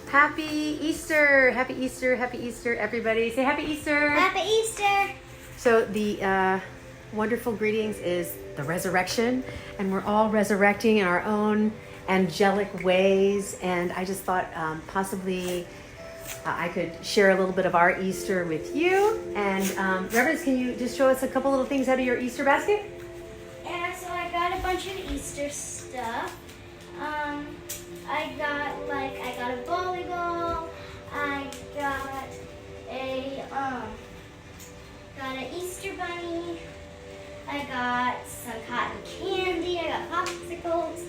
Happy Easter! Happy Easter! Happy Easter, everybody. Say Happy Easter! Happy Easter! So the wonderful greetings is the resurrection, and we're all resurrecting in our own angelic ways. And I just thought possibly I could share a little bit of our Easter with you. And Reverends, can you just show us a couple little things out of your Easter basket? Yeah, so I got a bunch of Easter stuff. I got a volleyball. I got an Easter bunny. I got some cotton candy. I got popsicles.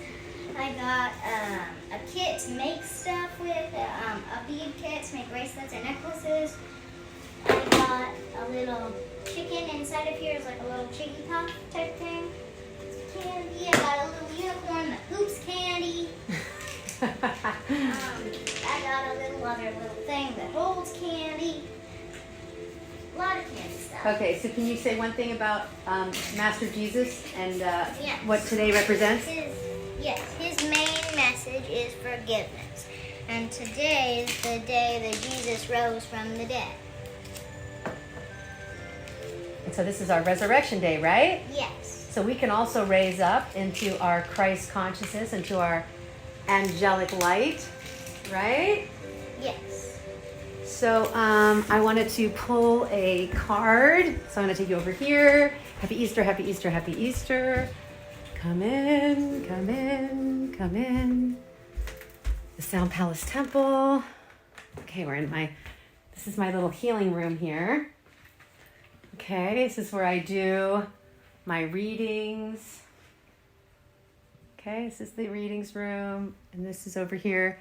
I got a kit to make stuff with, a bead kit to make bracelets or necklaces. I got a little chicken inside of here. It's like a little chicky puff type thing. Candy. I got a little unicorn that poops candy. I got a little thing that holds candy. A lot of candy stuff. Okay, so can you say one thing about Master Jesus and Yes. what today represents? His main message is forgiveness. And today is the day that Jesus rose from the dead. And so this is our resurrection day, right? Yes. So we can also raise up into our Christ consciousness, into our angelic light, right? Yes. So I wanted to pull a card. So I'm going to take you over here. Happy Easter, happy Easter, happy Easter. Come in, come in, come in. The Sound Palace Temple. Okay, this is my little healing room here. Okay, this is where I do my readings. Okay, this is the readings room. And this is over here.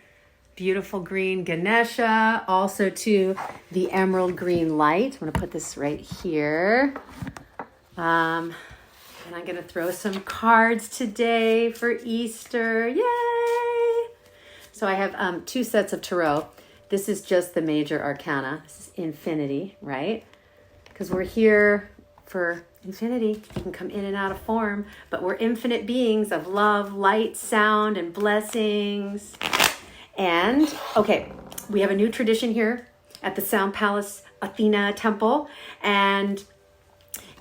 Beautiful green Ganesha. Also to the emerald green light. I'm going to put this right here. And I'm going to throw some cards today for Easter. Yay! So I have two sets of tarot. This is just the major arcana. This is infinity, right? Because we're here for infinity. We can come in and out of form, but we're infinite beings of love, light, sound, and blessings. And, okay, we have a new tradition here at the Sound Palace Athena Temple. And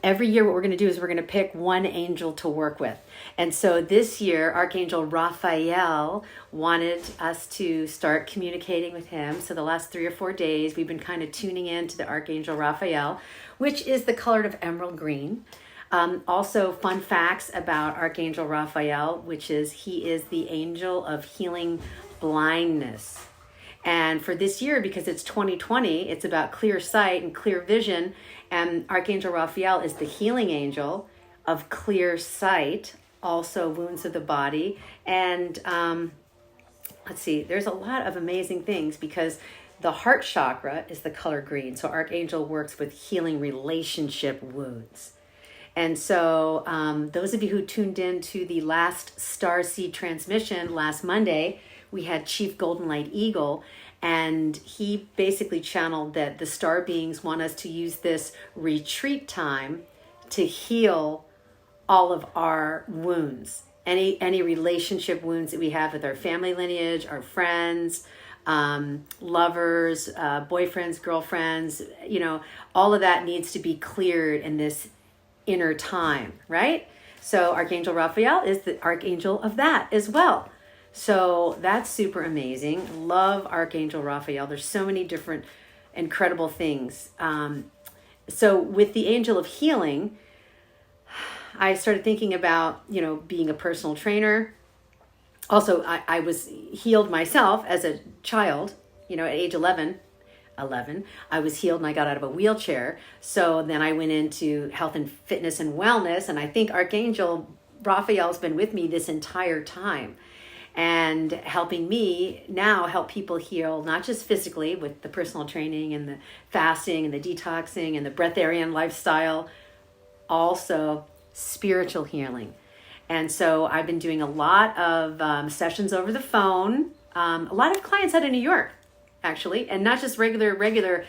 every year what we're going to do is we're going to pick one angel to work with. And so this year, Archangel Raphael wanted us to start communicating with him. So the last 3 or 4 days, we've been kind of tuning in to the Archangel Raphael, which is the color of emerald green. Also, fun facts about Archangel Raphael, which is he is the angel of healing blindness. And for this year, because it's 2020, it's about clear sight and clear vision. And Archangel Raphael is the healing angel of clear sight, also wounds of the body. And let's see, there's a lot of amazing things because the heart chakra is the color green. So Archangel works with healing relationship wounds. And so those of you who tuned in to the last StarSeed transmission last Monday, we had Chief Golden Light Eagle, and he basically channeled that the star beings want us to use this retreat time to heal all of our wounds, any relationship wounds that we have with our family lineage, our friends, lovers, boyfriends, girlfriends, all of that needs to be cleared in this inner time, right? So Archangel Raphael is the archangel of that as well. So that's super amazing. Love Archangel Raphael. There's so many different incredible things. So with the angel of healing, I started thinking about, being a personal trainer. Also, I was healed myself as a child, at age 11, I was healed and I got out of a wheelchair. So then I went into health and fitness and wellness. And I think Archangel Raphael's been with me this entire time and helping me now help people heal, not just physically with the personal training and the fasting and the detoxing and the breatharian lifestyle, also spiritual healing. And so I've been doing a lot of sessions over the phone. A lot of clients out of New York, actually, and not just regular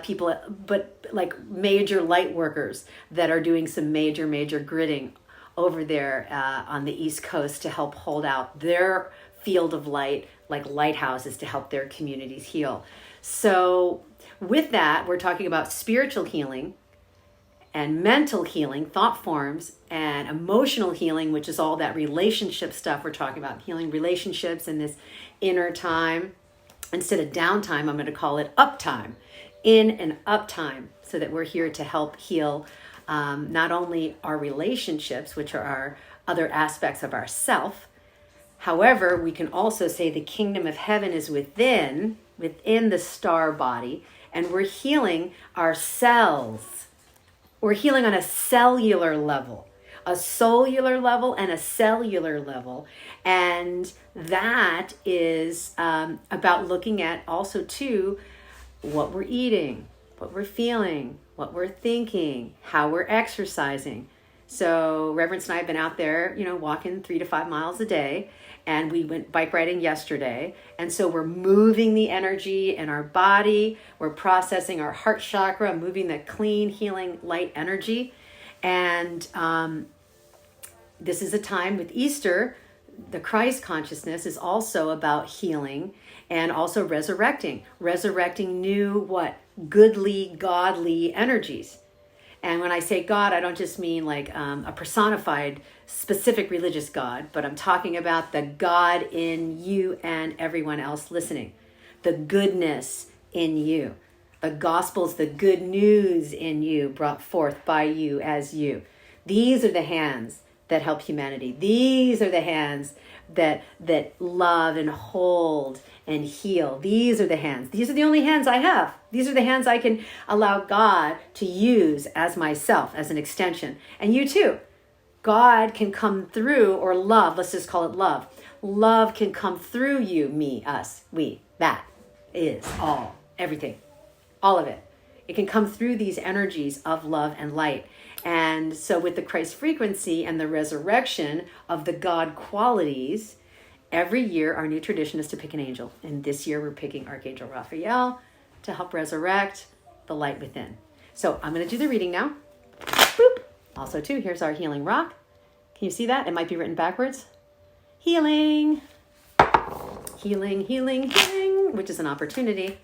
people, but like major light workers that are doing some major gritting over there on the East Coast to help hold out their field of light like lighthouses to help their communities heal. So with that, we're talking about spiritual healing and mental healing, thought forms, and emotional healing, which is all that relationship stuff we're talking about, healing relationships in this inner time. Instead of downtime, I'm going to call it uptime, in and uptime, so that we're here to help heal not only our relationships, which are our other aspects of ourself. However, we can also say the kingdom of heaven is within the star body, and we're healing our cells. We're healing on a cellular level, a cellular level and a cellular level. And that is about looking at also too, what we're eating, what we're feeling, what we're thinking, how we're exercising. So Reverence and I have been out there, walking 3 to 5 miles a day, and we went bike riding yesterday. And so we're moving the energy in our body. We're processing our heart chakra, moving the clean, healing, light energy. And this is a time with Easter. The Christ consciousness is also about healing and also resurrecting new, goodly, godly energies. And when I say God, I don't just mean like a personified, specific religious God, but I'm talking about the God in you and everyone else listening. The goodness in you. The gospel's the good news in you, brought forth by you as you. These are the hands that help humanity. These are the hands that love and hold and heal. These are the hands. These are the only hands I have. These are the hands I can allow God to use as myself, as an extension. And you too. God can come through, or love, let's just call it love. Love can come through you, me, us, we. That is all, everything, all of it. It can come through these energies of love and light. And so with the Christ frequency and the resurrection of the God qualities, every year our new tradition is to pick an angel. And this year we're picking Archangel Raphael to help resurrect the light within. So I'm going to do the reading now. Boop. Also too, here's our healing rock. Can you see that? It might be written backwards. Healing. Healing, healing, healing, which is an opportunity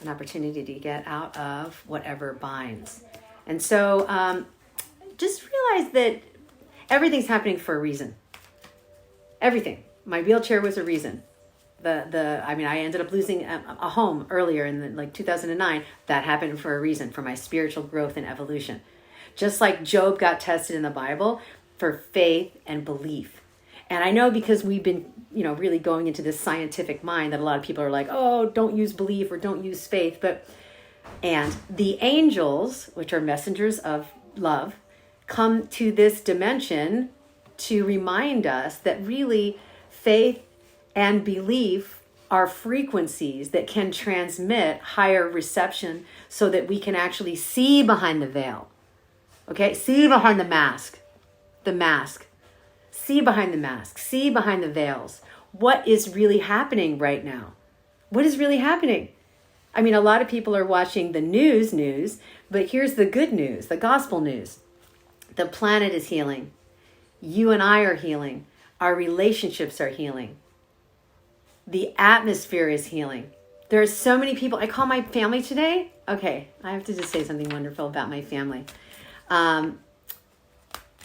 to get out of whatever binds. And so just realize that everything's happening for a reason. Everything. My wheelchair was a reason. I ended up losing a home earlier in 2009. That happened for a reason, for my spiritual growth and evolution. Just like Job got tested in the Bible for faith and belief. And I know because we've been, really going into this scientific mind that a lot of people are like, oh, don't use belief or don't use faith. And the angels, which are messengers of love, come to this dimension to remind us that really faith and belief are frequencies that can transmit higher reception so that we can actually see behind the veil. Okay? See behind the mask. See behind the mask. See behind the veils. What is really happening right now? What is really happening? I mean, a lot of people are watching the news, but here's the good news, the gospel news. The planet is healing. You and I are healing. Our relationships are healing. The atmosphere is healing. There are so many people. I call my family today. Okay, I have to just say something wonderful about my family.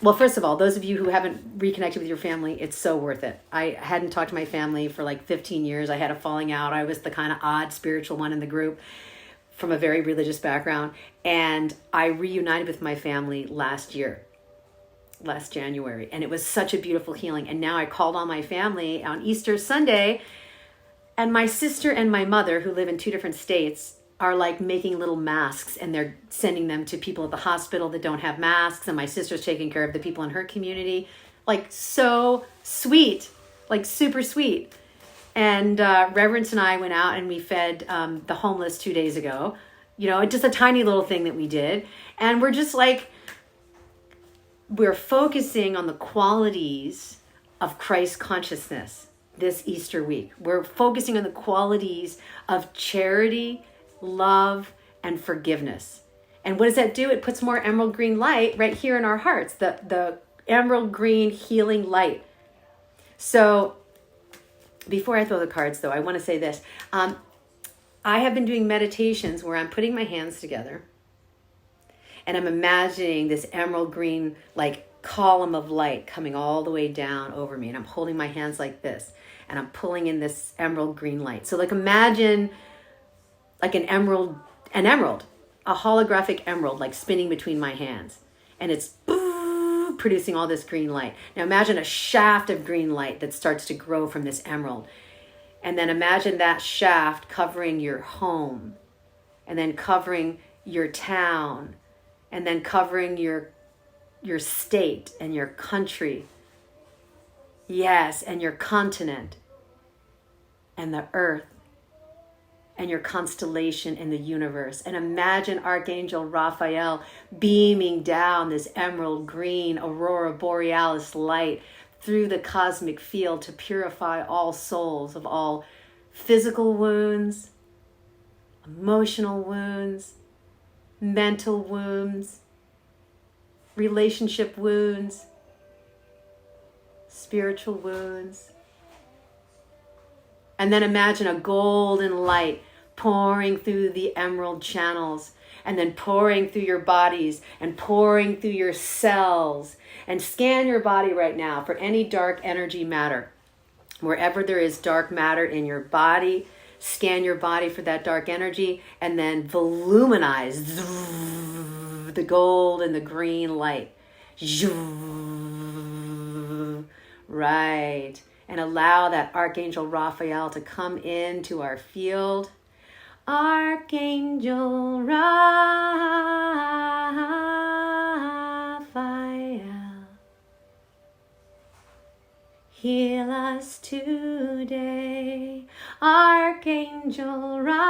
Well, first of all, those of you who haven't reconnected with your family, it's so worth it. I hadn't talked to my family for 15 years. I had a falling out. I was the kind of odd spiritual one in the group from a very religious background. And I reunited with my family last January. And it was such a beautiful healing. And now I called on my family on Easter Sunday. And my sister and my mother, who live in 2 different states, are making little masks, and they're sending them to people at the hospital that don't have masks. And my sister's taking care of the people in her community. So sweet, super sweet. And Reverence and I went out and we fed the homeless 2 days ago. Just a tiny little thing that we did. And we're just we're focusing on the qualities of Christ consciousness this Easter week. We're focusing on the qualities of charity, love, and forgiveness. And what does that do? It puts more emerald green light right here in our hearts, the emerald green healing light. So before I throw the cards, though, I want to say this. I have been doing meditations where I'm putting my hands together and I'm imagining this emerald green, like, column of light coming all the way down over me. And I'm holding my hands like this and I'm pulling in this emerald green light. So, like, imagine like an emerald, a holographic emerald, like spinning between my hands. And it's producing all this green light. Now imagine a shaft of green light that starts to grow from this emerald. And then imagine that shaft covering your home, and then covering your town, and then covering your state and your country. Yes, and your continent, and the earth, and your constellation in the universe. And imagine Archangel Raphael beaming down this emerald green aurora borealis light through the cosmic field to purify all souls of all physical wounds, emotional wounds, mental wounds, relationship wounds, spiritual wounds. And then imagine a golden light pouring through the emerald channels, and then pouring through your bodies and pouring through your cells. And scan your body right now for any dark energy matter. Wherever there is dark matter in your body, scan your body for that dark energy, and then voluminize the gold and the green light. Right. And allow that Archangel Raphael to come into our field. Archangel Raphael, heal us today. Archangel Raphael,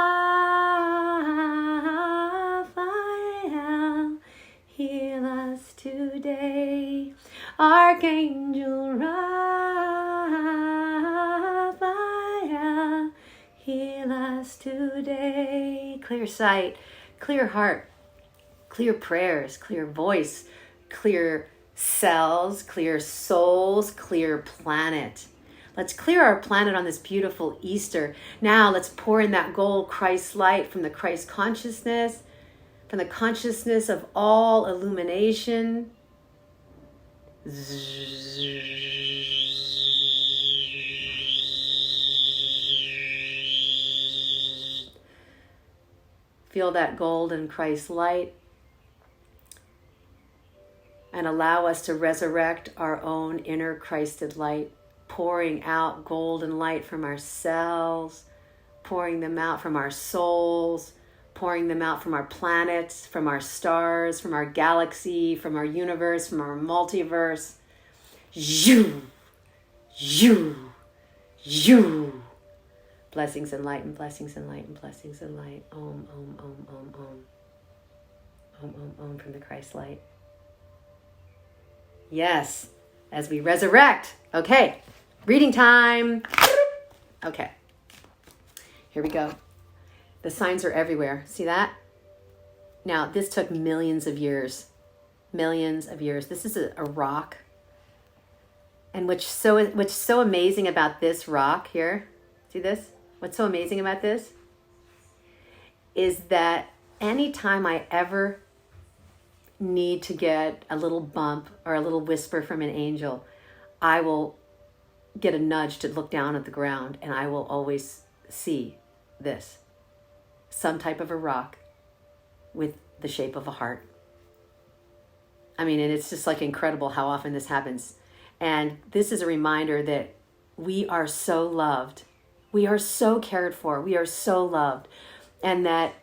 heal us today. Archangel Raphael, heal us today. Clear sight, clear heart, clear prayers, clear voice, clear cells, clear souls, clear planet. Let's clear our planet on this beautiful Easter. Now let's pour in that gold Christ light from the Christ consciousness, from the consciousness of all illumination. Feel that golden Christ light and allow us to resurrect our own inner Christed light, pouring out golden light from our cells, pouring them out from our souls, pouring them out from our planets, from our stars, from our galaxy, from our universe, from our multiverse. Zhoo, zhoo, zhoo. Blessings and light and blessings and light and blessings and light. Om, om, om, om, om. Om, om, om from the Christ light. Yes, as we resurrect. Okay, reading time. Okay, here we go. The signs are everywhere. See that? Now, this took millions of years. Millions of years. This is a rock. And what's so amazing about this rock here, see this? What's so amazing about this is that anytime I ever need to get a little bump or a little whisper from an angel, I will get a nudge to look down at the ground, and I will always see this. Some type of a rock with the shape of a heart. I mean, and it's just like incredible how often this happens. And this is a reminder that we are so loved. We are so cared for. We are so loved. And that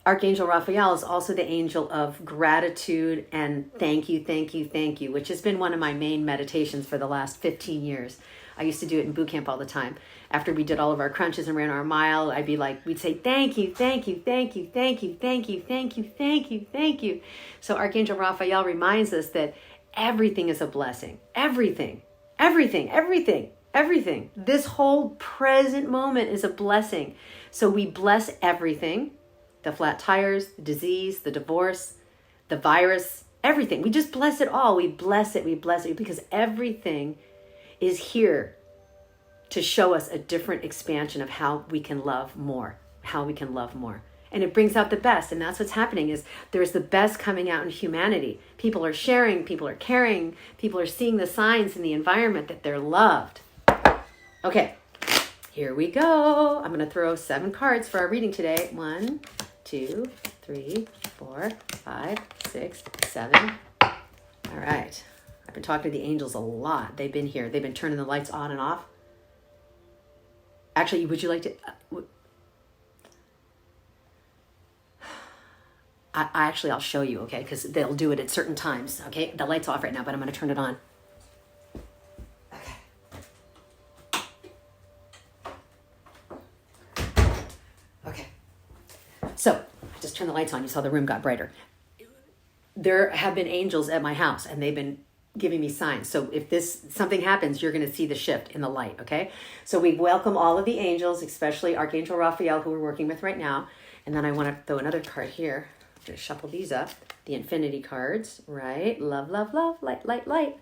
Archangel Raphael is also the angel of gratitude and thank you, thank you, thank you, which has been one of my main meditations for the last 15 years. I used to do it in boot camp all the time. After we did all of our crunches and ran our mile, I'd be like, we'd say, thank you, thank you, thank you, thank you, thank you, thank you, thank you, thank you. So Archangel Raphael reminds us that everything is a blessing. Everything, everything, everything, everything. This whole present moment is a blessing. So we bless everything. The flat tires, the disease, the divorce, the virus, everything. We just bless it all. We bless it because everything is here to show us a different expansion of how we can love more, how we can love more. And it brings out the best. And that's what's happening, is there's the best coming out in humanity. People are sharing, people are caring, people are seeing the signs in the environment that they're loved. Okay, here we go. I'm going to throw 7 cards for our reading today. 1, 2, 3, 4, 5, 6, 7. All right. I've been talking to the angels a lot. They've been here. They've been turning the lights on and off. Actually, would you like to... I'll show you, okay? Because they'll do it at certain times, okay? The light's off right now, but I'm going to turn it on. Okay. So, I just turned the lights on. You saw the room got brighter. There have been angels at my house, and they've been giving me signs. So if something happens, you're going to see the shift in the light, okay? So we welcome all of the angels, especially Archangel Raphael, who we're working with right now. And then I want to throw another card here. I'm going to shuffle these up. The infinity cards, right? Love, love, love, light, light, light.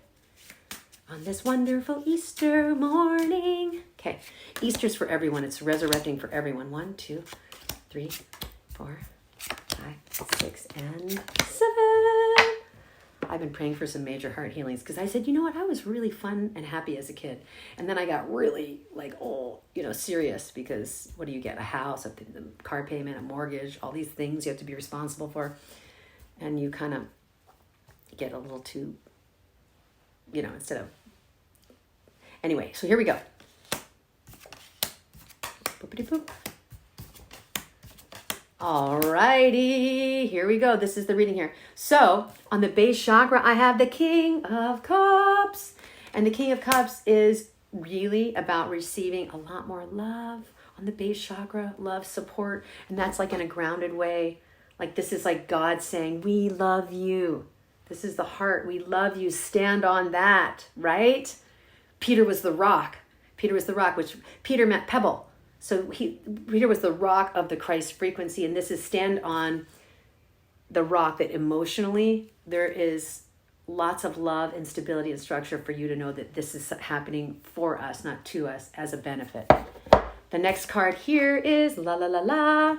On this wonderful Easter morning. Okay, Easter's for everyone. It's resurrecting for everyone. 1, 2, 3, 4, 5, 6, and 7. I've been praying for some major heart healings because I said, you know what? I was really fun and happy as a kid. And then I got really serious, because what do you get? A house, the car payment, a mortgage, all these things you have to be responsible for. And you kind of get a little too, instead of... Anyway, so here we go. Boopity-boop. Alrighty, here we go. This is the reading here. So, on the base chakra, I have the King of Cups. And the King of Cups is really about receiving a lot more love on the base chakra, love, support. And that's like in a grounded way. Like this is like God saying, we love you. This is the heart. We love you. Stand on that, right? Peter was the rock. Peter was the rock, which Peter meant pebble. So Peter was the rock of the Christ frequency, and this is stand on the rock that emotionally there is lots of love and stability and structure for you to know that this is happening for us, not to us, as a benefit. The next card here is la la la la.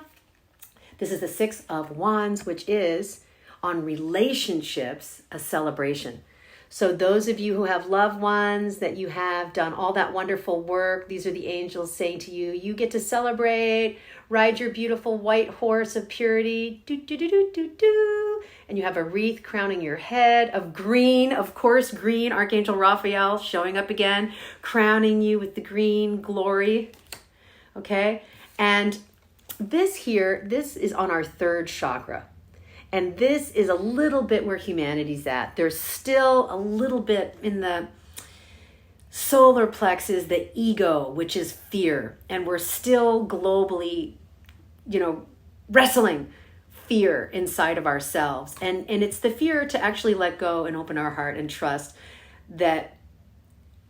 This is the 6 of Wands, which is on relationships, a celebration. So those of you who have loved ones, that you have done all that wonderful work, these are the angels saying to you, you get to celebrate, ride your beautiful white horse of purity, do, do, do, do, do, do. And you have a wreath crowning your head of green, of course, green, Archangel Raphael showing up again, crowning you with the green glory, okay? And this is on our 3rd chakra. And this is a little bit where humanity's at. There's still a little bit in the solar plexus, the ego, which is fear. And we're still globally, wrestling fear inside of ourselves. And it's the fear to actually let go and open our heart and trust that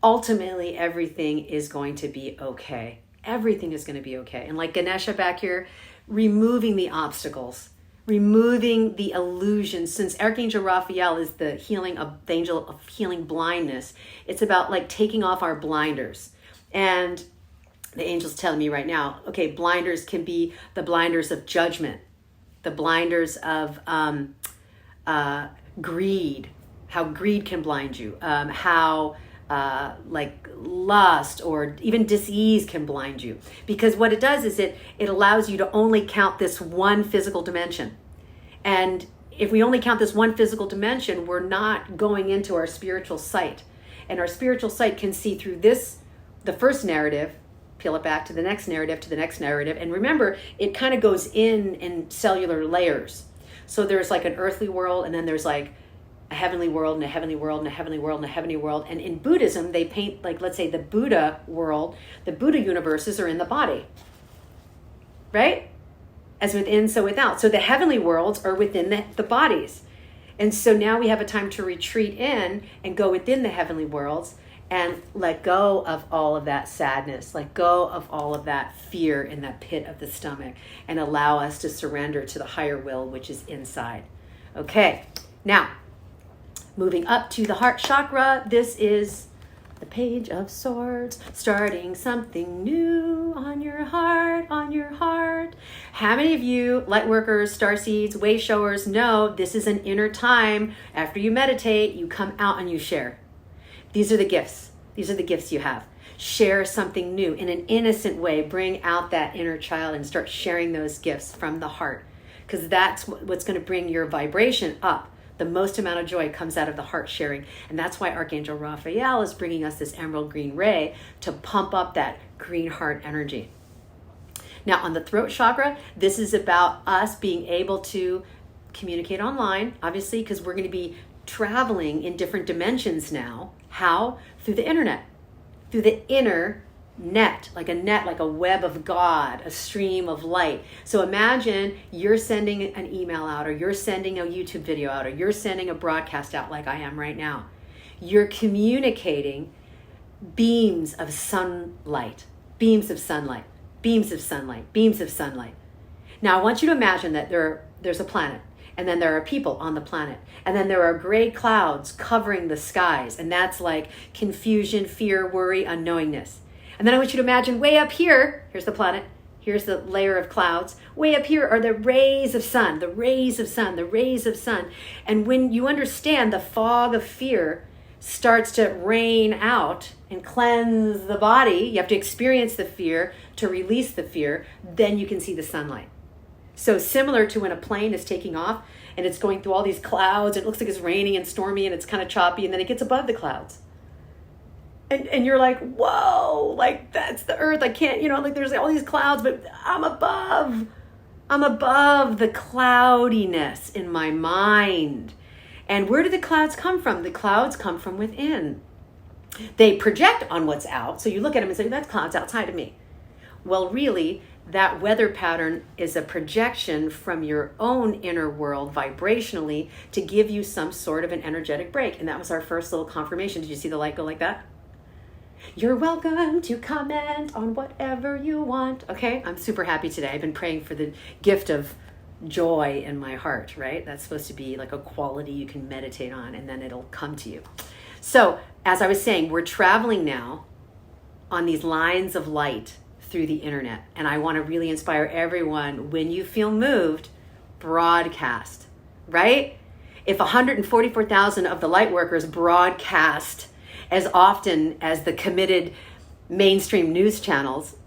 ultimately everything is going to be okay. Everything is going to be okay. And like Ganesha back here, removing the obstacles, removing the illusions. Since Archangel Raphael is the angel of healing blindness, it's about like taking off our blinders. And the angel's telling me right now, okay, blinders can be the blinders of judgment, the blinders of greed, how greed can blind you, how like lust or even dis-ease can blind you. Because what it does is it allows you to only count this one physical dimension. And if we only count this one physical dimension, we're not going into our spiritual sight. And our spiritual sight can see through the first narrative, peel it back to the next narrative, to the next narrative. And remember, it kind of goes in cellular layers. So there's like an earthly world, and then there's like a heavenly world, and a heavenly world, and a heavenly world, and a heavenly world. And in Buddhism, they paint, like, let's say the Buddha world, the Buddha universes are in the body, right? As within, so without. So the heavenly worlds are within the bodies. And so now we have a time to retreat in and go within the heavenly worlds and let go of all of that sadness, let go of all of that fear in that pit of the stomach, and allow us to surrender to the higher will, which is inside. Okay, now, moving up to the heart chakra, this is The Page of Swords, starting something new on your heart, on your heart. How many of you, light workers, starseeds, way showers, know this is an inner time? After you meditate, you come out and you share. These are the gifts. These are the gifts you have. Share something new in an innocent way. Bring out that inner child and start sharing those gifts from the heart, because that's what's going to bring your vibration up. The most amount of joy comes out of the heart sharing. And that's why Archangel Raphael is bringing us this emerald green ray to pump up that green heart energy. Now, on the throat chakra, this is about us being able to communicate online, obviously, because we're going to be traveling in different dimensions now. How? Through the internet, through the inner net, like a web of God, a stream of light. So imagine you're sending an email out, or you're sending a YouTube video out, or you're sending a broadcast out like I am right now. You're communicating beams of sunlight, beams of sunlight, beams of sunlight, beams of sunlight. Now I want you to imagine that there's a planet, and then there are people on the planet, and then there are gray clouds covering the skies, and that's like confusion, fear, worry, unknowingness. And then I want you to imagine way up here, here's the planet, here's the layer of clouds. Way up here are the rays of sun, the rays of sun, the rays of sun. And when you understand the fog of fear starts to rain out and cleanse the body, you have to experience the fear to release the fear, then you can see the sunlight. So similar to when a plane is taking off and it's going through all these clouds, it looks like it's raining and stormy and it's kind of choppy, and then it gets above the clouds. And you're like, whoa, like that's the earth. I can't, like there's all these clouds, but I'm above the cloudiness in my mind. And where do the clouds come from? The clouds come from within. They project on what's out. So you look at them and say, that cloud's outside of me. Well, really, that weather pattern is a projection from your own inner world vibrationally to give you some sort of an energetic break. And that was our first little confirmation. Did you see the light go like that? You're welcome to comment on whatever you want. Okay, I'm super happy today. I've been praying for the gift of joy in my heart, right? That's supposed to be like a quality you can meditate on, and then it'll come to you. So, as I was saying, we're traveling now on these lines of light through the internet. And I want to really inspire everyone, when you feel moved, broadcast, right? If 144,000 of the light workers broadcast as often as the committed mainstream news channels.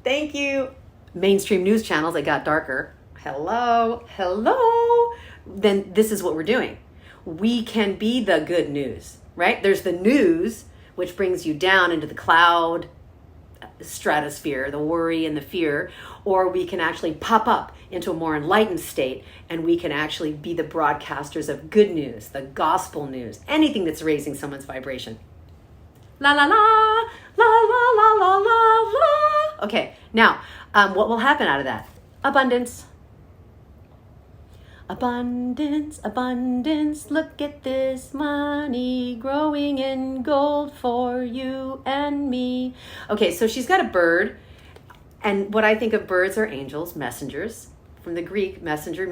Thank you. Mainstream news channels that got darker. Hello. Then this is what we're doing. We can be the good news, right? There's the news, which brings you down into the cloud stratosphere, the worry and the fear, or we can actually pop up into a more enlightened state, and we can actually be the broadcasters of good news, the gospel news, anything that's raising someone's vibration. La la la, la la la la la la. Okay, now, what will happen out of that? Abundance. Abundance, abundance, look at this money growing in gold for you and me. Okay, so she's got a bird, and what I think of birds are angels, messengers. From the Greek, angel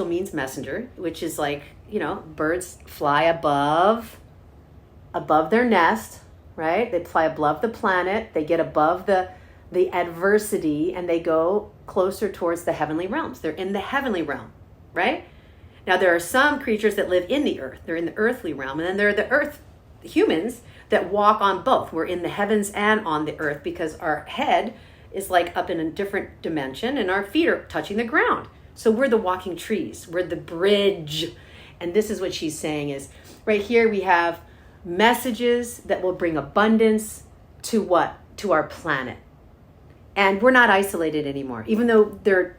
means messenger, which is like, birds fly above their nest, right? They fly above the planet, they get above the adversity, and they go closer towards the heavenly realms. They're in the heavenly realm, right? Now, there are some creatures that live in the earth. They're in the earthly realm. And then there are the humans that walk on both. We're in the heavens and on the earth, because our head is like up in a different dimension and our feet are touching the ground. So we're the walking trees. We're the bridge. And this is what she's saying is, right here we have messages that will bring abundance to what? To our planet. And we're not isolated anymore. Even though they're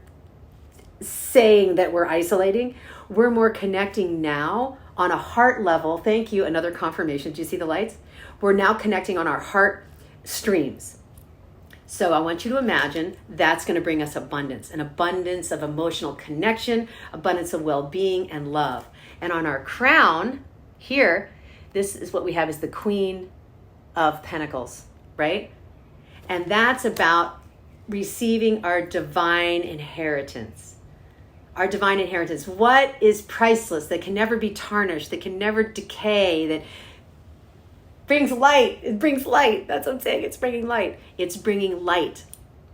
saying that we're isolating, we're more connecting now on a heart level. Thank you. Another confirmation. Do you see the lights? We're now connecting on our heart streams. So I want you to imagine that's going to bring us abundance, an abundance of emotional connection, abundance of well-being and love. And on our crown here, this is what we have is the Queen of Pentacles, right? And that's about receiving our divine inheritance. Our divine inheritance. What is priceless, that can never be tarnished, that can never decay, that brings light. It brings light. That's what I'm saying. It's bringing light. It's bringing light.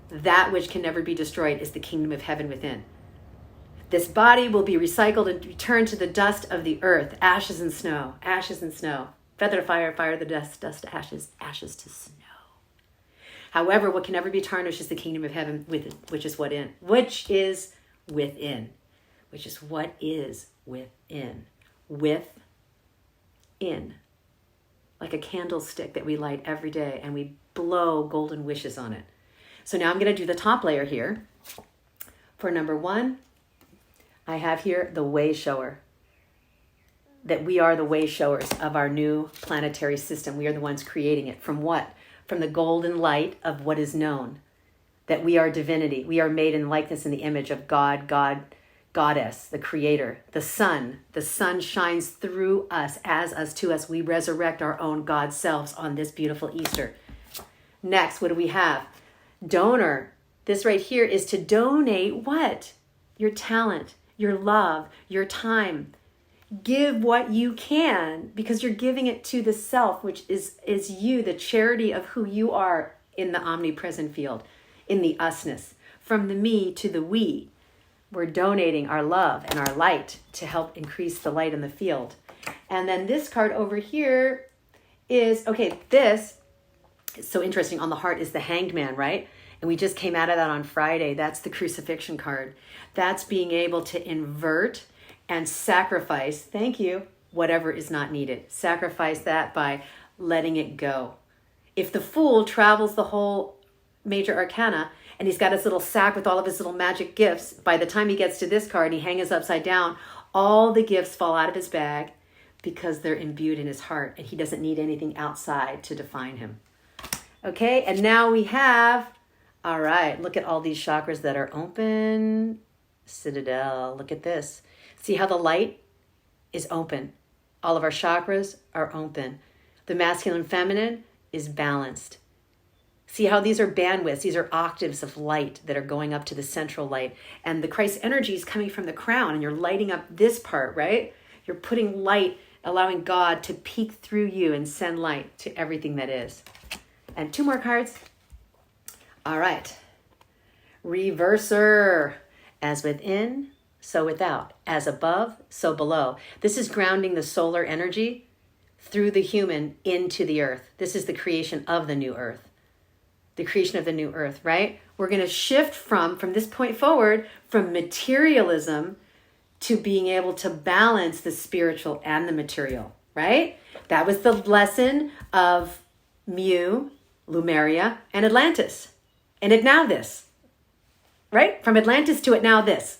That which can never be destroyed is the kingdom of heaven within. This body will be recycled and returned to the dust of the earth, ashes and snow, ashes and snow. Feather to fire, fire to dust, dust to ashes, ashes to snow. However, what can never be tarnished is the kingdom of heaven, which is what is within. Within. Like a candlestick that we light every day and we blow golden wishes on it. So now I'm going to do the top layer here. For number 1, I have here the way shower. That we are the way showers of our new planetary system. We are the ones creating it. From what? From the golden light of what is known. That we are divinity. We are made in likeness and the image of God, Goddess, the creator, the sun. The sun shines through us, as us, to us. We resurrect our own God selves on this beautiful Easter. Next, what do we have? Donor. This right here is to donate what? Your talent, your love, your time. Give what you can, because you're giving it to the self, which is you, the charity of who you are in the omnipresent field, in the usness. From the me to the we, we're donating our love and our light to help increase the light in the field. And then this card over here is, okay, this is so interesting. On the heart is the Hanged Man, right? And we just came out of that on Friday. That's the crucifixion card. That's being able to invert and sacrifice, thank you, whatever is not needed. Sacrifice that by letting it go. If the Fool travels the whole major arcana and he's got his little sack with all of his little magic gifts, by the time he gets to this card and he hangs upside down, all the gifts fall out of his bag because they're imbued in his heart and he doesn't need anything outside to define him. Okay, and now we have, all right, look at all these chakras that are open. Citadel, look at this. See how the light is open. All of our chakras are open. The masculine feminine is balanced. See how these are bandwidths. These are octaves of light that are going up to the central light. And the Christ energy is coming from the crown and you're lighting up this part, right? You're putting light, allowing God to peek through you and send light to everything that is. And 2 more cards. All right. Reverser. As within, so without. As above, so below. This is grounding the solar energy through the human into the earth. This is the creation of the new earth. The creation of the new earth, right? We're going to shift from this point forward, from materialism to being able to balance the spiritual and the material, right? That was the lesson of Mu, Lemuria, and Atlantis. And it now this. Right? From Atlantis to it now this.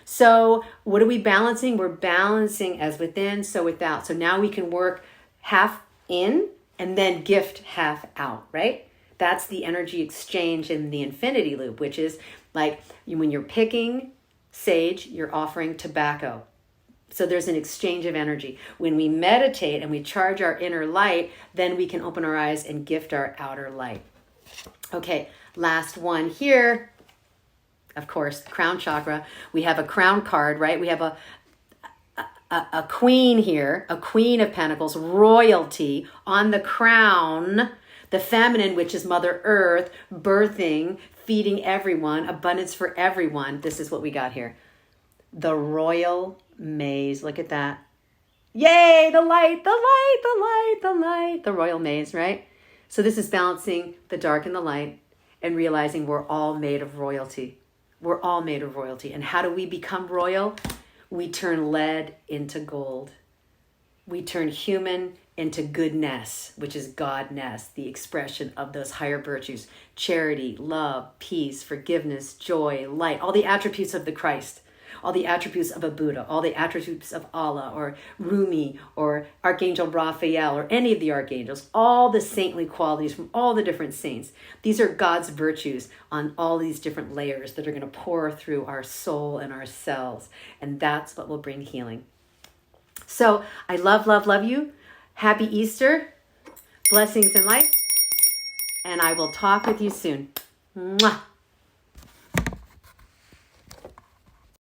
So what are we balancing? We're balancing as within, so without. So now we can work half in and then gift half out, right? That's the energy exchange in the infinity loop, which is like when you're picking sage, you're offering tobacco. So there's an exchange of energy. When we meditate and we charge our inner light, then we can open our eyes and gift our outer light. Okay, last one here. Of course, crown chakra. We have a crown card, right? We have a queen here, a queen of pentacles, royalty on the crown, the feminine, which is Mother Earth, birthing, feeding everyone, abundance for everyone. This is what we got here. The royal maze. Look at that. Yay, the light, the light, the light, the light. The royal maze, right? So this is balancing the dark and the light and realizing we're all made of royalty. We're all made of royalty. And how do we become royal? We turn lead into gold. We turn human into goodness, which is godness, the expression of those higher virtues. Charity, love, peace, forgiveness, joy, light, all the attributes of the Christ, all the attributes of a Buddha, all the attributes of Allah or Rumi or Archangel Raphael or any of the archangels, all the saintly qualities from all the different saints. These are God's virtues on all these different layers that are going to pour through our soul and our cells. And that's what will bring healing. So I love, love, love you. Happy Easter. Blessings in life. And I will talk with you soon. Mwah.